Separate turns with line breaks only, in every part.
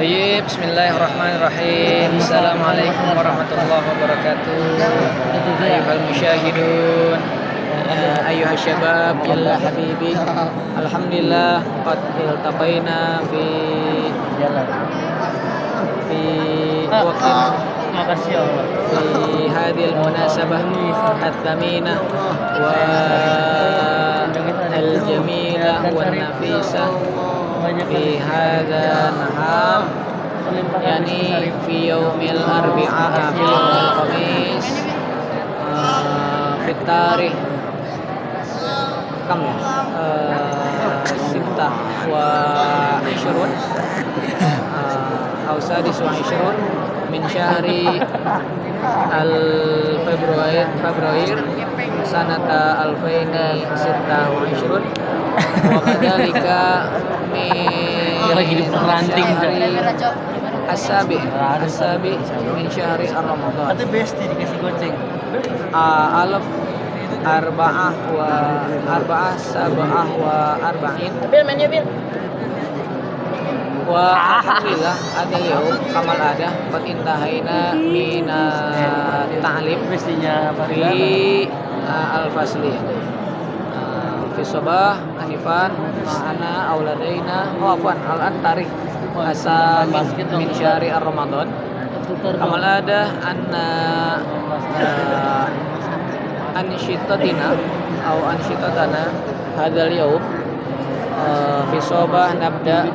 Tayyib, bismillahirrahmanirrahim. Assalamualaikum warahmatullahi wabarakatuh. Ayyuhal musyahidun, ayyuhal syabab, yalla habibi. Alhamdulillah qad iltaqaina fi waqtin
Makasih ya Allah.
fi hadhil munasabah at-thaminah wa al-jamilah wa nafisah في هذا النهار يعني في يوم الأربعاء في يوم الخميس في التاريخ كم ya 26 أو 26 من شهر الفبراير سنة 2026 وكذلك
lagi diperanting
asabi min syahri Ramadan.
Tapi besti dikasih goceng.
Alaf arba'ah sab'ah wa arba'in.
Bil menu bil.
Wa alhamdulillah ada yaum kamal ada qad intahaina min ta'lim
Bestinya apa
fi al-fasli. Fi sabah anifan ma'ana auladaina afwan al tarikh asamin min syahri Ramadan. Kamal ada anna anshitatina atau anshitatana hadzal yaum fi sabah nabda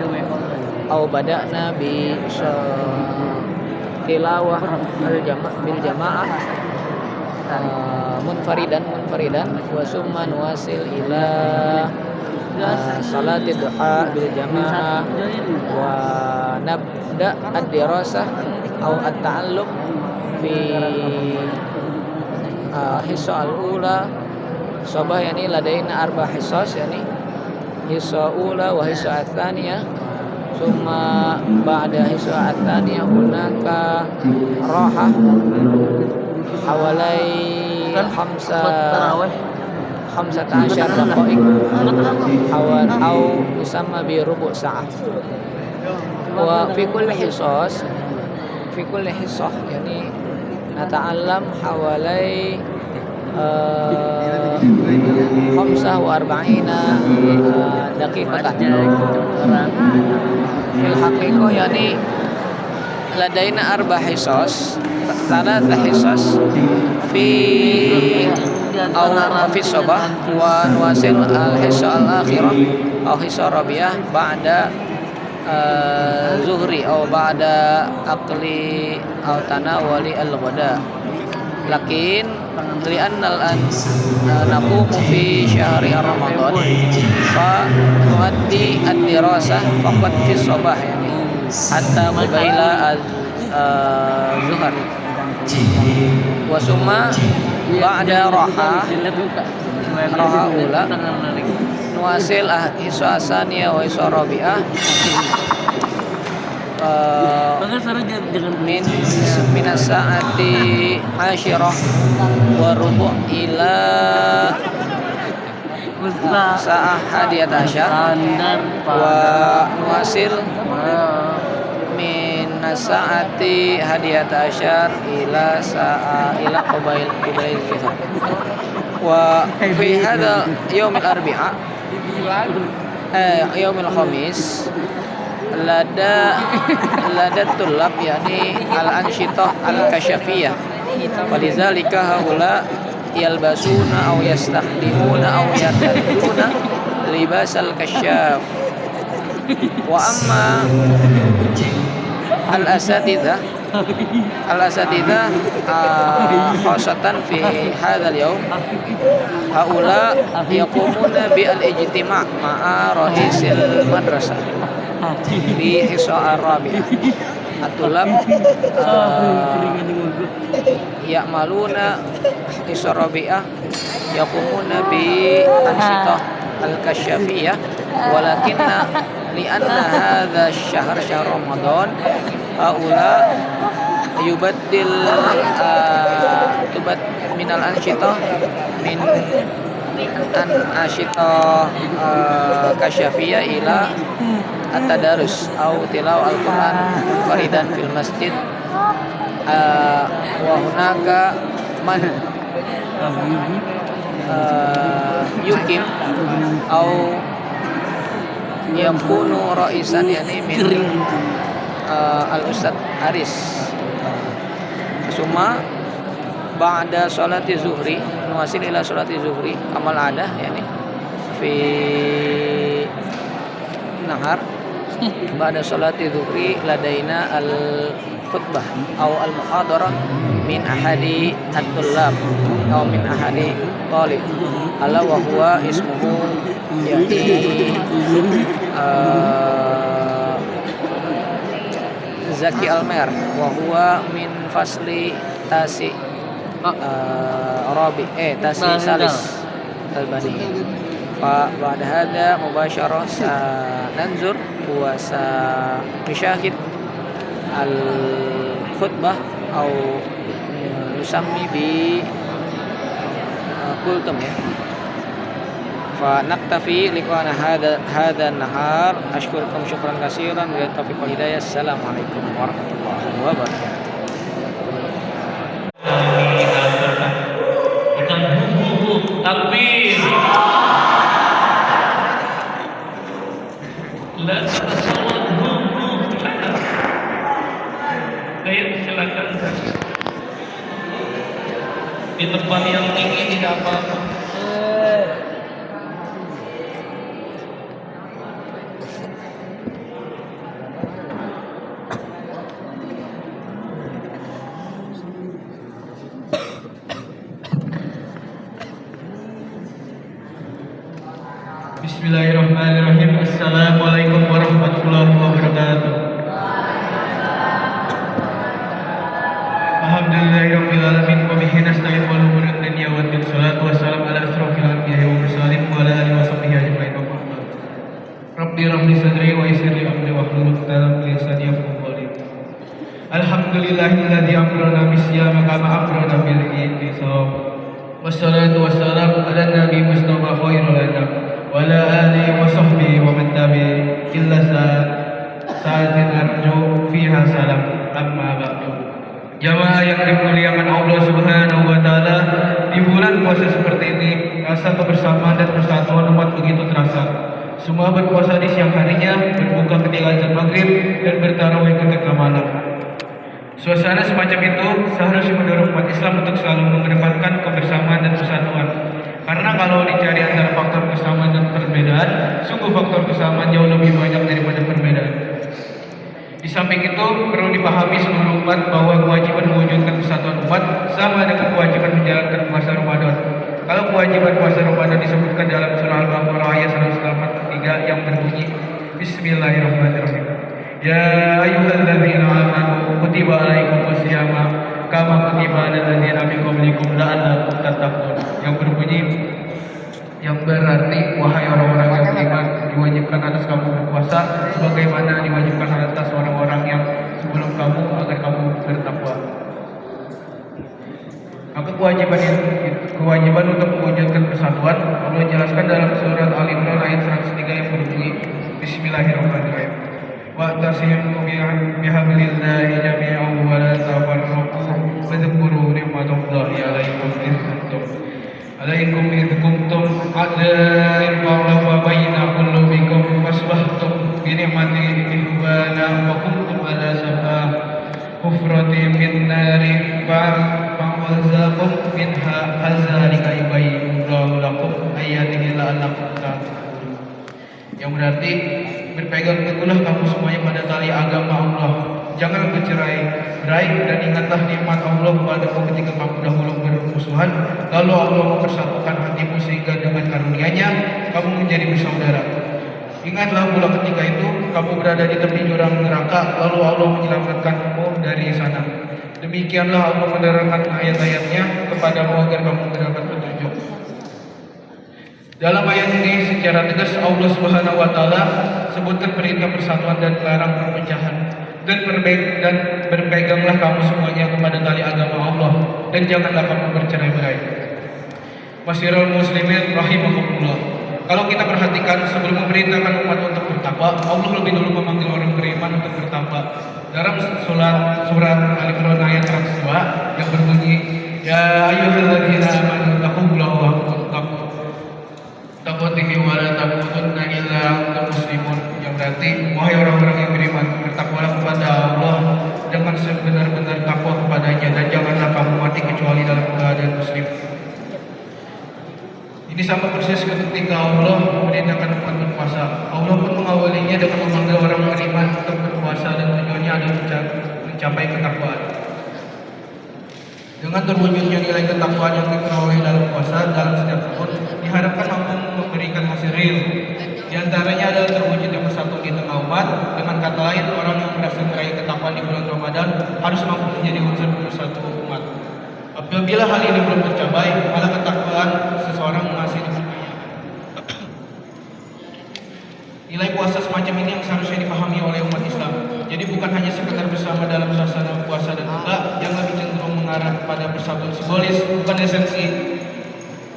atau bada'na bi tilawah bil jamaah munfaridan wa summa nuwasil ila salat duha bil jamaah wa nabda ad-dirasah atau at-ta'allum fi hissa al-ula sabah yani ladaina arba hissas yani hissa ula wa hissa ats-tsaniyah summa ba'da hissa ats-tsaniyah hunaka rahah hawalai khamsata asyar daqaiq hawal au yusamma bi rubu' sa'ah wa fi kulli hissah yani nata'allam hawalai khamsah wa arba'ina daqiqatan fil haqiqah yani ladaina arba hissas ثلاث حصص في أو في الصباح ونواصل الحصة الأخيرة أو حصة الرابعة بعد ظهري أو بعد أكل أو تناول الغداء لكن لأن الآن نقوم في شهر رمضان فنؤدي الدراسة فقط في الصباح يعني حتى قبيل الظهر wasuma ba'da raha ula nuasil hissa asaniyah wa hissa rabi'ah min as-sa'ati 'ashirah wa rubu' ila sa'ah hadiyat asyar wa nuasil saati hadiyat asyar ila qabail zuhur wa fi hadha yaum al-arbi'a yaum al-khamis lada tulab yani al-anshitah al-kashafiyah walizalika haula yalbasuna aw yastakhdimuna aw yataduna libas al-kashaf wa amma al-asatidzah khasatan fi hadzal yaum haula yaqumuna bi al-ijtima' ma'a ra'isil madrasah fi hissa ar-rabi'ah atulab ya'maluna hissa ar-rabi'ah yaqumuna bi anshitah al-kasyafiyah walakinna lianna hadha syahr Ramadan haula yubaddil tubat minal ansyitah min an asyitah kasyafiyah ila at-tadarus au tilawah al-Qur'an faridan fil masjid wa hunaka man yukim au yakunu ra'isan yani min al-Ustad Aris summa ba'da sholati zuhri nuwasil ila sholati zuhri kamal adah yani fi nahar ba'da sholati zuhri ladaina al khutbah atau al muhadarah min ahadi at-tullab atau min ahadi talib ala wa huwa ismuhu yani Zaki Almer wa huwa min fasli tasi rabi tasi salis al-bani fa ba'da hada mubasyarah sananzur wa sanashahid al-khutbah atau nusammi bi kultum ya fa naktafi liqana hada nahar ashkurukum syukran katsiran wa taufiq wal hidayah. Assalamualaikum warahmatullahi wabarakatuh.
Takbir. La tasawwadu Baik, silakan. Di tempat yang tinggi tidak apa-apa. Bismillahirrahmanirrahim. Assalamualaikum warahmatullahi wabarakatuh. Alhamdulillahirabbil alamin wa bihi nasta'in wal umuri dunya wa din salatu wassalamu ala asrofil anbiya'i wal mursalin wa ala alihi wa sahbihi ajma'in. Rabbi rabbi sadri wa yassir li amri wa hlul 'uqdatam min lisani yafqahu qawli. Alhamdulillahilladzi amrana bisyami kama amrana bil ihtisab. Wassalatu wassalamu ala nabi mustafa khairul anam wa ala alihi wa sahbihi wa man tabi'a illa sa'atin arju fiha salam amma ba'du. Jamaah yang dimuliakan Allah Subhanahu wa taala, di bulan puasa seperti ini rasa kebersamaan dan persatuan umat begitu terasa. Semua berpuasa di siang harinya, berbuka ketika azan maghrib dan bertarawih ketika malam. Suasana semacam itu seharusnya mendorong umat Islam untuk selalu mengedepankan kebersamaan dan persatuan. Karena kalau dicari antara faktor kesamaan dan perbedaan, sungguh faktor kesamaan jauh lebih banyak daripada perbedaan. Di samping itu perlu dipahami seluruh umat bahwa kewajiban mewujudkan persatuan umat sama dengan kewajiban menjalankan puasa Ramadan. Kalau kewajiban puasa Ramadan disebutkan dalam surah Al-Baqarah ayat 183 yang berbunyi Bismillahirrahmanirrahim. Ya ayyuhalladzina amanu kutiba alaikumus syiyama kama kutiba alal ladzina min qablikum la'allakum tattaqun. Yang berbunyi yang berarti wahai orang-orang yang beriman, diwajibkan atas kamu berpuasa sebagaimana diwajibkan atas orang-orang yang sebelum kamu agar kamu bertakwa. Maka kewajiban untuk mewujudkan persatuan Allah jelaskan dalam surat Al-Imran ayat 103 yang berbunyi Bismillahirrahmanirrahim. Wa'tasimu bihablillahi jami'an wa la tafarraqu wadhkuru ni'matallahi 'alaikum idh kuntum a'da'an fa baina qulubikum fasbahtum bi ni'matihi ihwana wa kuntum 'ala safa hufratin min nari fa'azakum minha kadzalika yubayyinu lakum ayatihi la'allakum tahtadun. Yang berarti berpegang teguhlah kamu semuanya pada tali agama Allah. Jangan bercerai-berai dan ingatlah nikmat Allah padamu ketika kamu dahulu bermusuhan, lalu Allah mempersatukan hatimu sehingga dengan karunia-Nya kamu menjadi bersaudara. Ingatlah pula ketika itu kamu berada di tepi jurang neraka, lalu Allah menyelamatkanmu dari sana. Demikianlah Allah menerangkan ayat-ayat-Nya kepadamu agar kamu mendapat petunjuk. Dalam ayat ini secara tegas Allah Subhanahu wa taala sebutkan perintah persatuan dan melarang perpecahan. Dan berpeganglah kamu semuanya kepada tali agama Allah dan janganlah kamu bercerai-berai. Masyiral muslimin rahimakumullah. Kalau kita perhatikan sebelum memerintahkan umat untuk bertakwa, Allah lebih dulu memanggil orang beriman untuk bertakwa. Dalam surat Al Imran ayat 102 yang berbunyi, Ya ayyuhalladzina amanu taqullaha haqqa tuqatih wa la tamutunna illa antum muslimun. Yang berarti, wahai orang-orang yang beriman, bertakwalah kepada Allah dengan sebenar-benar takwa kepadanya, dan janganlah kamu mati kecuali dalam keadaan muslim. Ini sama persis ketika Allah memerintahkan umat berpuasa. Allah pun mengawalinya dengan memanggil orang beriman untuk berpuasa, dan tujuannya adalah mencapai ketakwaan. Dengan terwujudnya nilai ketakwaan yang diperoleh dalam puasa dalam setiap tahun, diharapkan mampu memberikan hasil real. Di antaranya adalah terwujudnya persatuan di tengah umat. Dengan kata lain, orang yang merasa meraih ketakwaan di bulan Ramadan harus mampu menjadi unsur pemersatu umat. Apabila hal ini belum tercapai, maka ketakwaan seseorang masih diperlukan. Nilai puasa semacam ini yang seharusnya dipahami oleh umat Islam. Jadi bukan hanya sekedar bersama dalam suasana puasa dan buka, yang lebih cenderung mengarah pada persatuan simbolis, bukan esensi.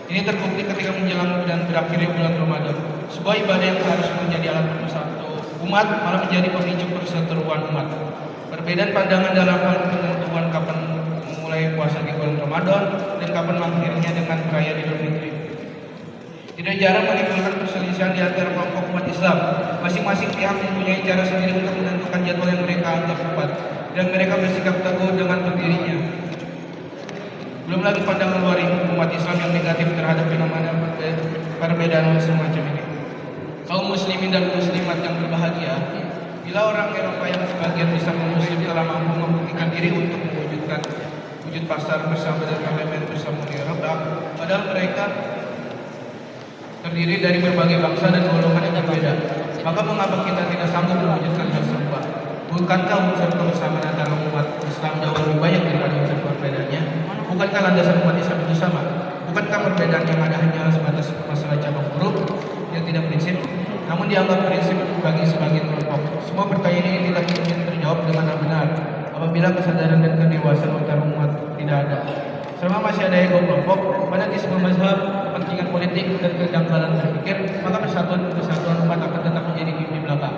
Ini terbukti ketika menjelang dan berakhirnya bulan Ramadan. Sebuah ibadah yang seharusnya menjadi alat pemersatu umat malah menjadi pemicu perseteruan umat. Perbedaan pandangan dalam hal penentuan kapan memulai puasa di bulan Ramadan dan kapan mengakhirinya dengan perayaan Idul Fitri tidak jarang menimbulkan perselisihan di antara kelompok umat Islam. Masing-masing pihak mempunyai cara sendiri untuk menentukan jadwal yang mereka anggap tepat, dan mereka bersikap teguh dengan berdirinya. Belum lagi pandangan luar umat Islam yang negatif terhadap fenomena perbedaan semacam ini. Kaum muslimin dan muslimat yang berbahagia, bila orang Eropa yang sebagian besar muslim telah mampu membuktikan diri untuk mewujudkan wujud pasar bersama dan parlemen bersama di Eropa, padahal mereka terdiri dari berbagai bangsa dan golongan yang berbeda. Maka mengapa kita tidak sanggup mewujudkan hal serupa? Bukankah unsur kebersamaan antara umat Islam jauh lebih banyak daripada unsur perbedaannya? Bukankah landasan umat Islam itu sama? Bukankah perbedaan yang ada hanya sebatas masalah cabang huruf yang tidak prinsip, namun dianggap prinsip bagi sebagian kelompok? Semua pertanyaan ini tidak mungkin terjawab dengan benar apabila kesadaran dan kedewasaan antar umat tidak ada. Selama masih ada ego kelompok, fanatisme mazhab, kepentingan politik, dan kedangkalan berpikir, maka kesatuan umat akan tetap menjadi di belakang.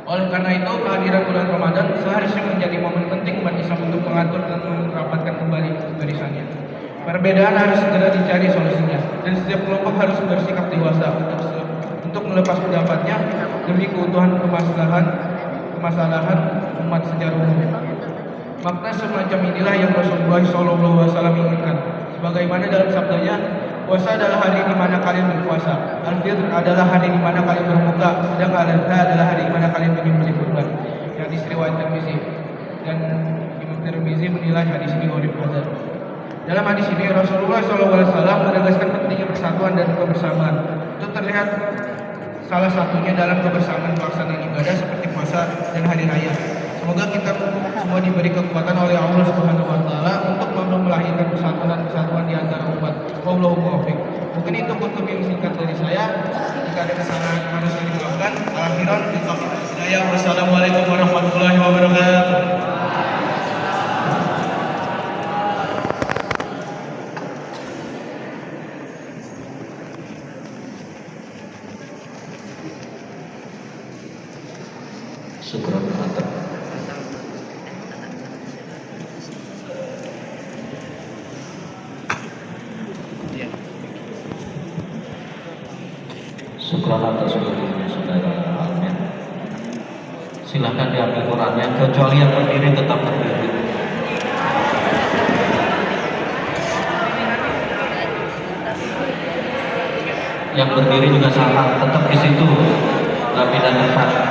Oleh karena itu, kehadiran bulan Ramadan seharusnya menjadi momen penting umat Islam untuk mengatur dan merapatkan kembali barisannya. Perbedaan harus segera dicari solusinya, dan setiap kelompok harus bersikap dewasa untuk melepas pendapatnya demi keutuhan kemasalahan umat secara umum. Makna semacam inilah yang Rasulullah SAW inginkan. Sebagaimana dalam sabdanya, puasa adalah hari di mana kalian berpuasa, Al-Fitr adalah hari di mana kalian berbuka, dan Al-Adha adalah hari di mana kalian menyembelih kurban. Hadis riwayat Tirmizi, dan Imam Tirmizi menilai hadis ini gharib hasan. Dalam hadis ini Rasulullah SAW menegaskan pentingnya persatuan dan kebersamaan. Itu terlihat salah satunya dalam kebersamaan pelaksanaan ibadah seperti puasa dan hari raya. Semoga kita semua diberi kekuatan oleh Allah Subhanahu wa taala untuk mampu melahirkan persatuan di antara umat. Wallahu muwaffiq. Mungkin itu kutub yang singkat dari saya. Jika ada kesalahan harus dimaafkan. Alhamdulillah, wassalamualaikum warahmatullahi wabarakatuh.
Syukran mantap. Syukran atas seluruhnya saudara. Amin. Silahkan diambil Qurannya, kecuali yang berdiri tetap berdiri. Yang berdiri juga sama, tetap di situ. Rapi dan tepat.